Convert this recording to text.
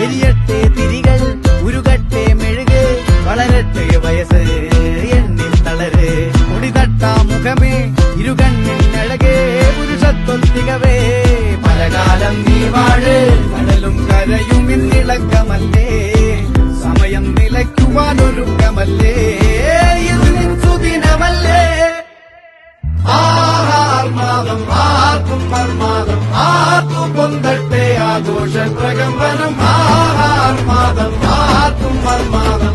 എരിയട്ടെ തിരികൾ ഉരുകട്ടെ മെഴുക് വളരട്ടെ വയസ്സ് എണ്ണിൽ തളര് മുടിതട്ടാ മുഖമേ ഇരുകണ്ണിൻ അഴകേ പുരുഷത്വത്തികവേ പലകാലം നീ വാഴ് കടലും കരയും ഇന്നിളക്കമല്ലേ സമയം നിലയ്ക്കുവാനൊരുക്കമല്ലേ ഇത് നിൻ സുദിനമല്ലേ ആർമാദം ആർക്കും മർമാദം ആർക്കും പൊന്തട്ടെ ആഘോഷ പ്രകമ്പനം ആർമാദം ആർക്കും മർമാദം